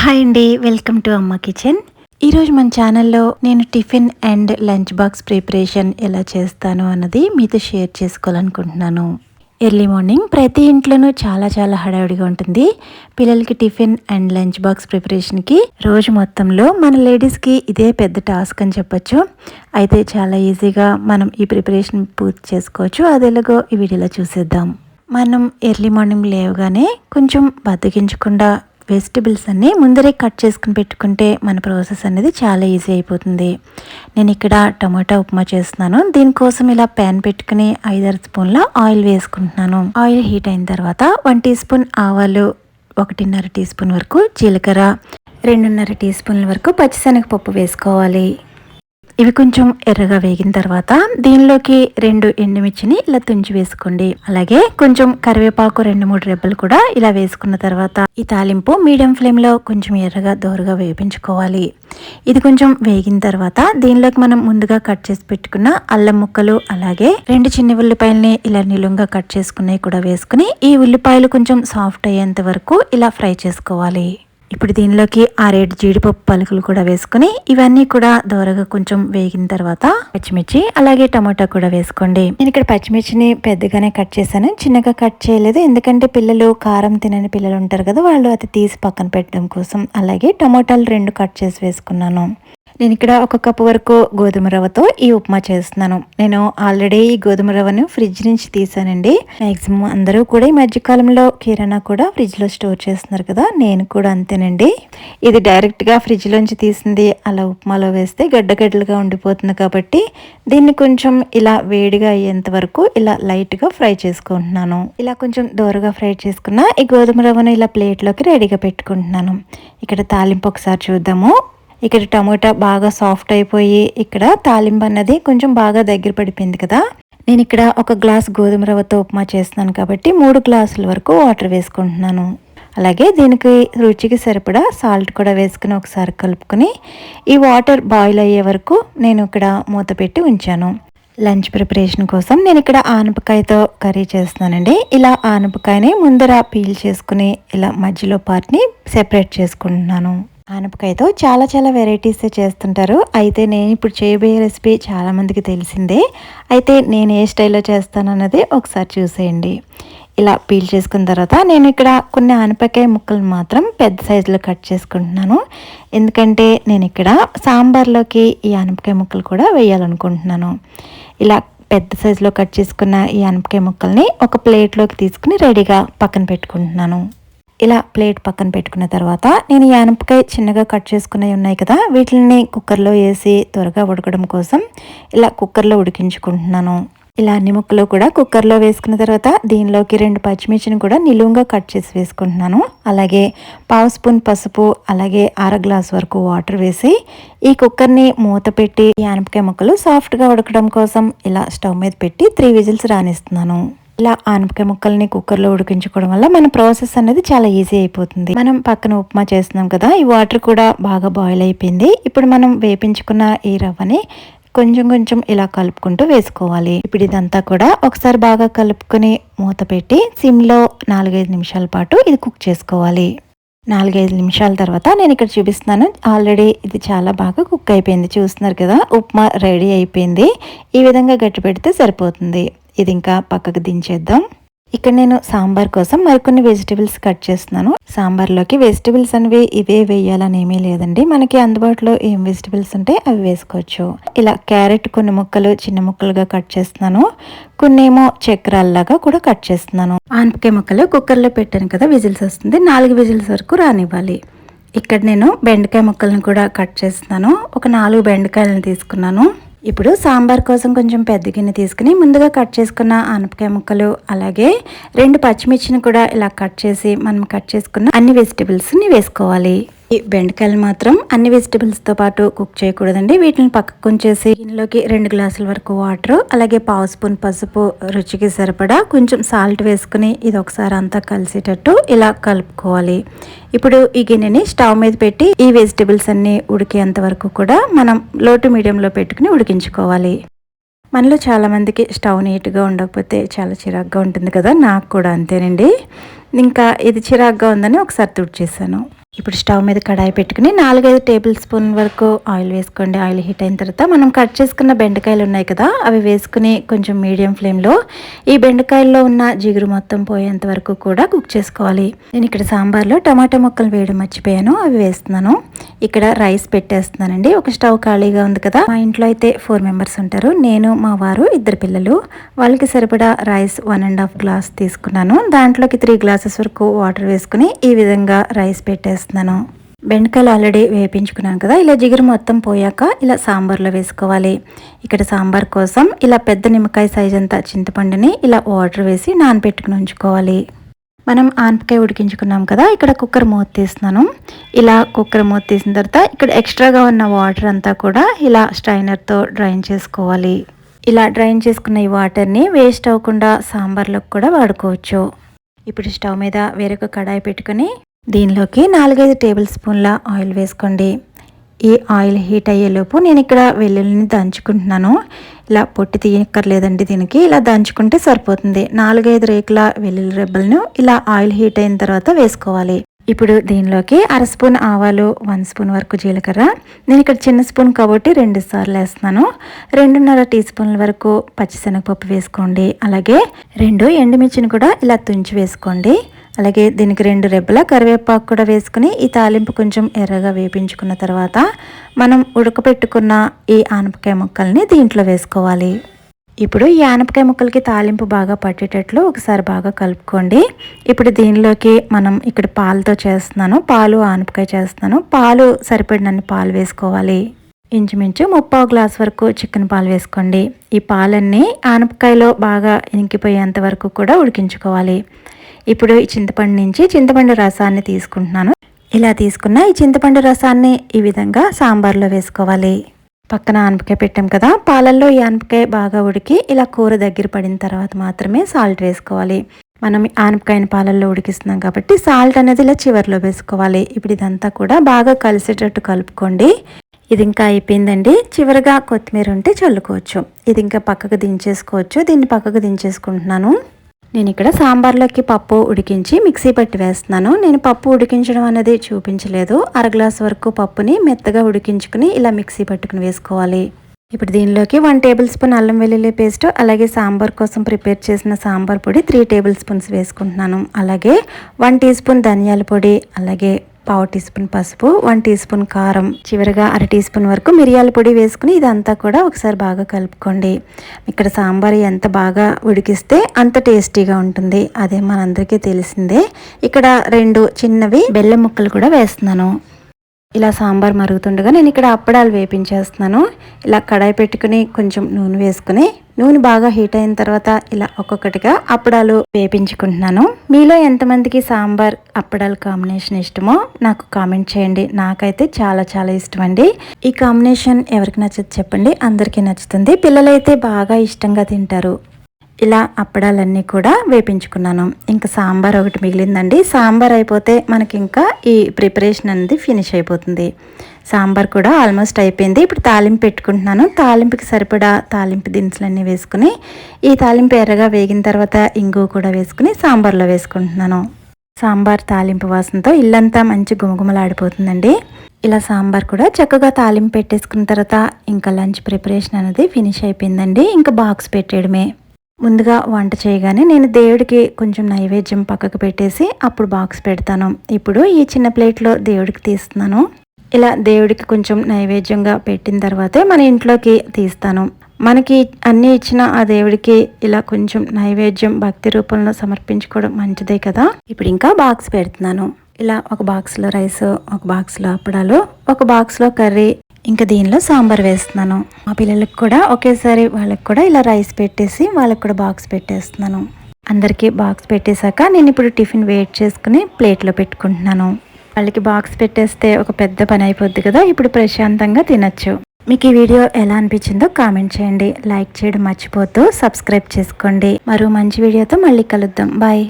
Hi అండి, welcome to అమ్మ kitchen. ఈరోజు మన ఛానల్లో నేను tiffin and lunch box preparation ఎలా చేస్తాను అన్నది మీతో షేర్ చేసుకోవాలనుకుంటున్నాను. ఎర్లీ మార్నింగ్ ప్రతి ఇంట్లోనూ చాలా హడావిడిగా ఉంటుంది. పిల్లలకి టిఫిన్ అండ్ లంచ్ బాక్స్ ప్రిపరేషన్కి రోజు మొత్తంలో మన లేడీస్కి ఇదే పెద్ద టాస్క్ అని చెప్పొచ్చు. అయితే చాలా ఈజీగా మనం ఈ ప్రిపరేషన్ పూర్తి చేసుకోవచ్చు. అది ఎలాగో ఈ వీడియోలో చూసేద్దాం. మనం ఎర్లీ మార్నింగ్ లేవగానే కొంచెం బద్దకించకుండా వెజిటబుల్స్ అన్నీ ముందరే కట్ చేసుకుని పెట్టుకుంటే మన ప్రాసెస్ అనేది చాలా ఈజీ అయిపోతుంది. నేను ఇక్కడ టమాటా ఉప్మా చేస్తున్నాను. దీనికోసం ఇలా ప్యాన్ పెట్టుకుని 5-6 స్పూన్ల ఆయిల్ వేసుకుంటున్నాను. ఆయిల్ హీట్ అయిన తర్వాత 1 టీ స్పూన్ ఆవాలు, 1.5 టీ స్పూన్ వరకు జీలకర్ర, 2.5 టీ స్పూన్ల వరకు పచ్చిశనగపప్పు వేసుకోవాలి. ఇవి కొంచెం ఎర్రగా వేగిన తర్వాత దీనిలోకి 2 ఎండుమిర్చిని ఇలా తుంచి వేసుకోండి. అలాగే కొంచెం కరివేపాకు 2-3 రెబ్బలు కూడా ఇలా వేసుకున్న తర్వాత ఈ తాలింపు మీడియం ఫ్లేమ్ లో కొంచెం ఎర్రగా దోరగా వేపించుకోవాలి. ఇది కొంచెం వేగిన తర్వాత దీనిలోకి మనం ముందుగా కట్ చేసి పెట్టుకున్న అల్లం ముక్కలు, అలాగే 2 చిన్న ఉల్లిపాయలని ఇలా నిలువుగా కట్ చేసుకున్నవి కూడా వేసుకుని ఈ ఉల్లిపాయలు కొంచెం సాఫ్ట్ అయ్యేంత వరకు ఇలా ఫ్రై చేసుకోవాలి. ఇప్పుడు దీనిలోకి 6-7 జీడిపప్పు పలుకులు కూడా వేసుకుని ఇవన్నీ కూడా దోరగా కొంచెం వేగిన తర్వాత పచ్చిమిర్చి అలాగే టమాటా కూడా వేసుకోండి. నేను ఇక్కడ పచ్చిమిర్చిని పెద్దగానే కట్ చేశాను, చిన్నగా కట్ చేయలేదు. ఎందుకంటే పిల్లలు కారం తినని పిల్లలు ఉంటారు కదా, వాళ్ళు అది తీసి పక్కన పెట్టడం కోసం. అలాగే టమాటాలు 2 కట్ చేసి వేసుకున్నాను. నేను ఇక్కడ 1 కప్పు వరకు గోధుమ రవ్వతో ఈ ఉప్మా చేస్తున్నాను. నేను ఆల్రెడీ ఈ గోధుమ రవ్వను ఫ్రిడ్జ్ నుంచి తీసానండి. మ్యాక్సిమం అందరూ కూడా ఈ మధ్యకాలంలో కిరాణా కూడా ఫ్రిడ్జ్లో స్టోర్ చేస్తున్నారు కదా, నేను కూడా అంతేనండి. ఇది డైరెక్ట్గా ఫ్రిడ్జ్లోంచి తీసింది అలా ఉప్మాలో వేస్తే గడ్డగడ్డలుగా ఉండిపోతుంది కాబట్టి దీన్ని కొంచెం ఇలా వేడిగా అయ్యేంత వరకు ఇలా లైట్గా ఫ్రై చేసుకుంటున్నాను. ఇలా కొంచెం దోరగా ఫ్రై చేసుకున్న ఈ గోధుమ రవ్వను ఇలా ప్లేట్లోకి రెడీగా పెట్టుకుంటున్నాను. ఇక్కడ తాలింపు ఒకసారి చూద్దాము. ఇక్కడ టమోటా బాగా సాఫ్ట్ అయిపోయి ఇక్కడ తాలింపు అన్నది కొంచెం బాగా దగ్గర పడిపోయింది కదా. నేను ఇక్కడ 1 గ్లాస్ గోధుమ రవ్వతో ఉప్మా చేస్తున్నాను కాబట్టి 3 గ్లాసుల వరకు వాటర్ వేసుకుంటున్నాను. అలాగే దీనికి రుచికి సరిపడా సాల్ట్ కూడా వేసుకుని ఒకసారి కలుపుకొని ఈ వాటర్ బాయిల్ అయ్యే వరకు నేను ఇక్కడ మూత పెట్టి ఉంచాను. లంచ్ ప్రిపరేషన్ కోసం నేను ఇక్కడ ఆనపకాయతో కర్రీ చేస్తున్నానండి. ఇలా ఆనపకాయని ముందర పీల్ చేసుకుని ఇలా మధ్యలో పార్ట్ని సెపరేట్ చేసుకుంటున్నాను. ఆనపకాయతో చాలా వెరైటీస్ చేస్తుంటారు. అయితే నేను ఇప్పుడు చేయబోయే రెసిపీ చాలామందికి తెలిసిందే. అయితే నేను ఏ స్టైల్లో చేస్తానన్నది ఒకసారి చూసేయండి. ఇలా పీల్ చేసుకున్న తర్వాత నేను ఇక్కడ కొన్ని ఆనపకాయ ముక్కలు మాత్రం పెద్ద సైజులో కట్ చేసుకుంటున్నాను. ఎందుకంటే నేను ఇక్కడ సాంబార్లోకి ఈ ఆనపకాయ ముక్కలు కూడా వేయాలనుకుంటున్నాను. ఇలా పెద్ద సైజులో కట్ చేసుకున్న ఈ ఆనపకాయ ముక్కల్ని ఒక ప్లేట్లోకి తీసుకుని రెడీగా పక్కన పెట్టుకుంటున్నాను. ఇలా ప్లేట్ పక్కన పెట్టుకున్న తర్వాత నేను ఈ ఆనపకాయ చిన్నగా కట్ చేసుకున్నవి ఉన్నాయి కదా, వీటిని కుక్కర్లో వేసి త్వరగా ఉడకడం కోసం ఇలా కుక్కర్లో ఉడికించుకుంటున్నాను. ఇలా అన్ని ముక్కలు కూడా కుక్కర్లో వేసుకున్న తర్వాత దీనిలోకి 2 పచ్చిమిర్చిని కూడా నిలువుగా కట్ చేసి వేసుకుంటున్నాను. అలాగే 1/2 స్పూన్ పసుపు, అలాగే 1/2 గ్లాస్ వరకు వాటర్ వేసి ఈ కుక్కర్ని మూత పెట్టి ఈ ఆనపకాయ ముక్కలు సాఫ్ట్గా ఉడకడం కోసం ఇలా స్టవ్ మీద పెట్టి 3 విజిల్స్ రానిస్తున్నాను. ఇలా ఆనపకాయ ముక్కల్ని కుక్కర్లో ఉడికించుకోవడం వల్ల మన ప్రాసెస్ అనేది చాలా ఈజీ అయిపోతుంది. మనం పక్కన ఉప్మా చేస్తున్నాం కదా, ఈ వాటర్ కూడా బాగా బాయిల్ అయిపోయింది. ఇప్పుడు మనం వేపించుకున్న ఈ రవ్వని కొంచెం ఇలా కలుపుకుంటూ వేసుకోవాలి. ఇప్పుడు ఇదంతా కూడా ఒకసారి బాగా కలుపుకొని మూత పెట్టి సిమ్లో 4-5 నిమిషాల పాటు ఇది కుక్ చేసుకోవాలి. 4-5 నిమిషాల తర్వాత నేను ఇక్కడ చూపిస్తున్నాను. ఆల్రెడీ ఇది చాలా బాగా కుక్ అయిపోయింది. చూస్తున్నారు కదా, ఉప్మా రెడీ అయిపోయింది. ఈ విధంగా గట్టి పెడితే సరిపోతుంది. ఇది ఇంకా పక్కకు దించేద్దాం. ఇక్కడ నేను సాంబార్ కోసం మరికొన్ని వెజిటబుల్స్ కట్ చేస్తున్నాను. సాంబార్లోకి వెజిటబుల్స్ అనేవి ఇవే వేయాలని ఏమీ లేదండి. మనకి అందుబాటులో ఏం వెజిటబుల్స్ ఉంటే అవి వేసుకోవచ్చు. ఇలా క్యారెట్ కొన్ని ముక్కలు చిన్న ముక్కలుగా కట్ చేస్తున్నాను. కొన్నేమో చక్రాల్లాగా కూడా కట్ చేస్తున్నాను. ఆనపకాయ ముక్కలు కుక్కర్లో పెట్టాను కదా, విజిల్స్ వస్తుంది. 4 విజిల్స్ వరకు రానివ్వాలి. ఇక్కడ నేను బెండకాయ ముక్కలను కూడా కట్ చేస్తున్నాను. ఒక 4 బెండకాయలను తీసుకున్నాను. ఇప్పుడు సాంబార్ కోసం కొంచెం పెద్ద గిన్నె తీసుకుని ముందుగా కట్ చేసుకున్న ఆనపకాయ ముక్కలు, అలాగే 2 పచ్చిమిర్చిని కూడా ఇలా కట్ చేసి మనం కట్ చేసుకున్న అన్ని వెజిటబుల్స్ని వేసుకోవాలి. ఈ బెండకాయలు మాత్రం అన్ని వెజిటబుల్స్తో పాటు కుక్ చేయకూడదండి. వీటిని పక్కకు ఉంచేసి దీనిలోకి 2 గ్లాసుల వరకు వాటర్, అలాగే 1/2 స్పూన్ పసుపు, రుచికి సరిపడా కొంచెం సాల్ట్ వేసుకుని ఇది ఒకసారి అంతా కలిసేటట్టు ఇలా కలుపుకోవాలి. ఇప్పుడు ఈ గిన్నెని స్టవ్ మీద పెట్టి ఈ వెజిటబుల్స్ అన్ని ఉడికేంత వరకు కూడా మనం లో టు మీడియంలో పెట్టుకుని ఉడికించుకోవాలి. మనలో చాలామందికి స్టవ్ నీట్గా ఉండకపోతే చాలా చిరాగ్గా ఉంటుంది కదా, నాకు కూడా అంతేనండి. ఇంకా ఇది చిరాగ్గా ఉందని ఒకసారి తుడిచేసాను. ఇప్పుడు స్టవ్ మీద కడాయి పెట్టుకుని 4-5 టేబుల్ స్పూన్ వరకు ఆయిల్ వేసుకోండి. ఆయిల్ హీట్ అయిన తర్వాత మనం కట్ చేసుకున్న బెండకాయలు ఉన్నాయి కదా, అవి వేసుకుని కొంచెం మీడియం ఫ్లేమ్లో ఈ బెండకాయల్లో ఉన్న జిగురు మొత్తం పోయేంత వరకు కూడా కుక్ చేసుకోవాలి. నేను ఇక్కడ సాంబార్లో టమాటా ముక్కలు వేయడం మర్చిపోయాను, అవి వేస్తున్నాను. ఇక్కడ రైస్ పెట్టేస్తున్నానండి. ఒక స్టవ్ ఖాళీగా ఉంది కదా, మా ఇంట్లో అయితే 4 మెంబర్స్ ఉంటారు. నేను, మా వారు, 2 పిల్లలు. వాళ్ళకి సరిపడా రైస్ 1.5 గ్లాస్ తీసుకున్నాను. దాంట్లోకి 3 గ్లాసెస్ వరకు వాటర్ వేసుకుని ఈ విధంగా రైస్ పెట్టేస్తున్నాను. బెండకాయలు ఆల్రెడీ వేపించుకున్నాను కదా, ఇలా జిగురు మొత్తం పోయాక ఇలా సాంబార్లో వేసుకోవాలి. ఇక్కడ సాంబార్ కోసం ఇలా పెద్ద నిమ్మకాయ సైజ్ అంతా చింతపండుని ఇలా వాటర్ వేసి నానబెట్టుకుని ఉంచుకోవాలి. మనం ఆనపకాయ ఉడికించుకున్నాం కదా, ఇక్కడ కుక్కర్ మూత తీస్తున్నాను. ఇలా కుక్కర్ మూత తీసిన తర్వాత ఇక్కడ ఎక్స్ట్రాగా ఉన్న వాటర్ అంతా కూడా ఇలా స్ట్రైనర్తో డ్రైన్ చేసుకోవాలి. ఇలా డ్రైన్ చేసుకున్న ఈ వాటర్ని వేస్ట్ అవ్వకుండా సాంబార్లోకి కూడా వాడుకోవచ్చు. ఇప్పుడు స్టవ్ మీద వేరొక కడాయి పెట్టుకుని దీనిలోకి 4-5 టేబుల్ స్పూన్ల ఆయిల్ వేసుకోండి. ఈ ఆయిల్ హీట్ అయ్యేలోపు నేను ఇక్కడ వెల్లుల్లిని దంచుకుంటున్నాను. ఇలా పొట్టి తీయక్కర్లేదండి, దీనికి ఇలా దంచుకుంటే సరిపోతుంది. 4-5 రేకుల వెల్లుల్లి రెబ్బలను ఇలా ఆయిల్ హీట్ అయిన తర్వాత వేసుకోవాలి. ఇప్పుడు దీనిలోకి 1/2 స్పూన్ ఆవాలు, 1 స్పూన్ వరకు జీలకర్ర, నేను ఇక్కడ చిన్న స్పూన్ కాబట్టి 2 సార్లు వేస్తున్నాను. 2.5 టీ స్పూన్ల వరకు పచ్చిశనగపప్పు వేసుకోండి. అలాగే 2 ఎండుమిర్చిని కూడా ఇలా తుంచి వేసుకోండి. అలాగే దీనికి 2 రెబ్బల కరివేపాకు కూడా వేసుకుని ఈ తాలింపు కొంచెం ఎర్రగా వేపించుకున్న తర్వాత మనం ఉడకపెట్టుకున్న ఈ ఆనపకాయ ముక్కల్ని దీంట్లో వేసుకోవాలి. ఇప్పుడు ఈ ఆనపకాయ ముక్కలకి తాలింపు బాగా పట్టేటట్లు ఒకసారి బాగా కలుపుకోండి. ఇప్పుడు దీనిలోకి మనం ఇక్కడ పాలతో చేస్తున్నాను, పాలు ఆనపకాయ చేస్తున్నాను. పాలు సరిపడినన్ని పాలు వేసుకోవాలి. ఇంచుమించు 3/4 గ్లాస్ వరకు చికెన్ పాలు వేసుకోండి. ఈ పాలన్నీ ఆనపకాయలో బాగా ఇంకిపోయేంత వరకు కూడా ఉడికించుకోవాలి. ఇప్పుడు ఈ చింతపండు రసాన్ని తీసుకుంటున్నాను. ఇలా తీసుకున్న ఈ చింతపండు రసాన్ని ఈ విధంగా సాంబార్లో వేసుకోవాలి. పక్కన ఆనపకాయ పెట్టాం కదా, పాలల్లో ఈ ఆనపకాయ బాగా ఉడికి ఇలా కూర దగ్గర పడిన తర్వాత మాత్రమే సాల్ట్ వేసుకోవాలి. మనం ఆనపకాయని పాలల్లో ఉడికిస్తున్నాం కాబట్టి సాల్ట్ అనేది ఇలా చివరిలో వేసుకోవాలి. ఇప్పుడు ఇదంతా కూడా బాగా కలిసేటట్టు కలుపుకోండి. ఇది ఇంకా అయిపోయిందండి. చివరిగా కొత్తిమీర ఉంటే చల్లుకోవచ్చు. ఇది ఇంకా పక్కకు దించేసుకోవచ్చు. దీన్ని పక్కకు దించేసుకుంటున్నాను. నేను ఇక్కడ సాంబార్లోకి పప్పు ఉడికించి మిక్సీ పట్టి వేస్తున్నాను. నేను పప్పు ఉడికించడం అనేది చూపించలేదు. 1/2 గ్లాస్ వరకు పప్పుని మెత్తగా ఉడికించుకుని ఇలా మిక్సీ పట్టుకుని వేసుకోవాలి. ఇప్పుడు దీనిలోకి 1 టేబుల్ స్పూన్ అల్లం వెల్లుల్లి పేస్ట్, అలాగే సాంబార్ కోసం ప్రిపేర్ చేసిన సాంబార్ పొడి 3 టేబుల్ స్పూన్స్ వేసుకుంటున్నాను. అలాగే 1 టీ స్పూన్ ధనియాల పొడి, అలాగే 1/4 టీ స్పూన్ పసుపు, 1 టీ స్పూన్ కారం, చివరిగా 1/2 టీ స్పూన్ వరకు మిరియాల పొడి వేసుకుని ఇదంతా కూడా ఒకసారి బాగా కలుపుకోండి. ఇక్కడ సాంబార్ ఎంత బాగా ఉడికిస్తే అంత టేస్టీగా ఉంటుంది, అదే మనందరికీ తెలిసిందే. ఇక్కడ 2 చిన్నవి బెల్లం ముక్కలు కూడా వేస్తున్నాను. ఇలా సాంబార్ మరుగుతుండగా నేను ఇక్కడ అప్పడాలు వేపించేస్తున్నాను. ఇలా కడాయి పెట్టుకుని కొంచెం నూనె వేసుకుని, నూనె బాగా హీట్ అయిన తర్వాత ఇలా ఒక్కొక్కటిగా అప్పడాలు వేపించుకుంటున్నాను. మీలో ఎంతమందికి సాంబార్ అప్పడాల కాంబినేషన్ ఇష్టమో నాకు కామెంట్ చేయండి. నాకైతే చాలా చాలా ఇష్టం అండి. ఈ కాంబినేషన్ ఎవరికి నచ్చదు చెప్పండి, అందరికీ నచ్చుతుంది. పిల్లలైతే బాగా ఇష్టంగా తింటారు. ఇలా అప్పడాలన్నీ కూడా వేపించుకున్నాను. ఇంకా సాంబార్ ఒకటి మిగిలిందండి. సాంబార్ అయిపోతే మనకి ఇంకా ఈ ప్రిపరేషన్ అనేది ఫినిష్ అయిపోతుంది. సాంబార్ కూడా ఆల్మోస్ట్ అయిపోయింది. ఇప్పుడు తాలింపు పెట్టుకుంటున్నాను. తాలింపుకి సరిపడా తాలింపు దినుసులన్నీ వేసుకుని ఈ తాలింపు ఎర్రగా వేగిన తర్వాత ఇంగువ కూడా వేసుకుని సాంబార్లో వేసుకుంటున్నాను. సాంబార్ తాలింపు వాసనతో ఇల్లంతా మంచి గుమగుమలాడిపోతుందండి. ఇలా సాంబార్ కూడా చక్కగా తాలింపు పెట్టేసుకున్న తర్వాత ఇంకా లంచ్ ప్రిపరేషన్ అనేది ఫినిష్ అయిపోయిందండి. ఇంకా బాక్స్ పెట్టేయడమే. ముందుగా వంట చేయగానే నేను దేవుడికి కొంచెం నైవేద్యం పక్కకు పెట్టేసి అప్పుడు బాక్స్ పెడతాను. ఇప్పుడు ఈ చిన్న ప్లేట్లో దేవుడికి తీస్తున్నాను. ఇలా దేవుడికి కొంచెం నైవేద్యంగా పెట్టిన తర్వాతే మన ఇంట్లోకి తీస్తాను. మనకి అన్నీ ఇచ్చిన ఆ దేవుడికి ఇలా కొంచెం నైవేద్యం భక్తి రూపంలో సమర్పించుకోవడం మంచిదే కదా. ఇప్పుడు ఇంకా బాక్స్ పెడుతున్నాను. ఇలా ఒక బాక్స్లో రైస్, ఒక బాక్స్లో అప్పడాలు, ఒక బాక్స్లో కర్రీ, ఇంకా దీనిలో సాంబార్ వేస్తున్నాను. మా పిల్లలకు కూడా ఒకేసారి వాళ్ళకి కూడా ఇలా రైస్ పెట్టేసి వాళ్ళకి కూడా బాక్స్ పెట్టేస్తున్నాను. అందరికీ బాక్స్ పెట్టేశాక నేను ఇప్పుడు టిఫిన్ వెయిట్ చేసుకుని ప్లేట్లో పెట్టుకుంటున్నాను. వాళ్ళకి బాక్స్ పెట్టేస్తే ఒక పెద్ద పని అయిపోద్ది కదా, ఇప్పుడు ప్రశాంతంగా తినచ్చు. మీకు ఈ వీడియో ఎలా అనిపించిందో కామెంట్ చేయండి. లైక్ చేయడం మర్చిపోతూ సబ్స్క్రైబ్ చేసుకోండి. మరో మంచి వీడియోతో మళ్ళీ కలుద్దాం. బాయ్.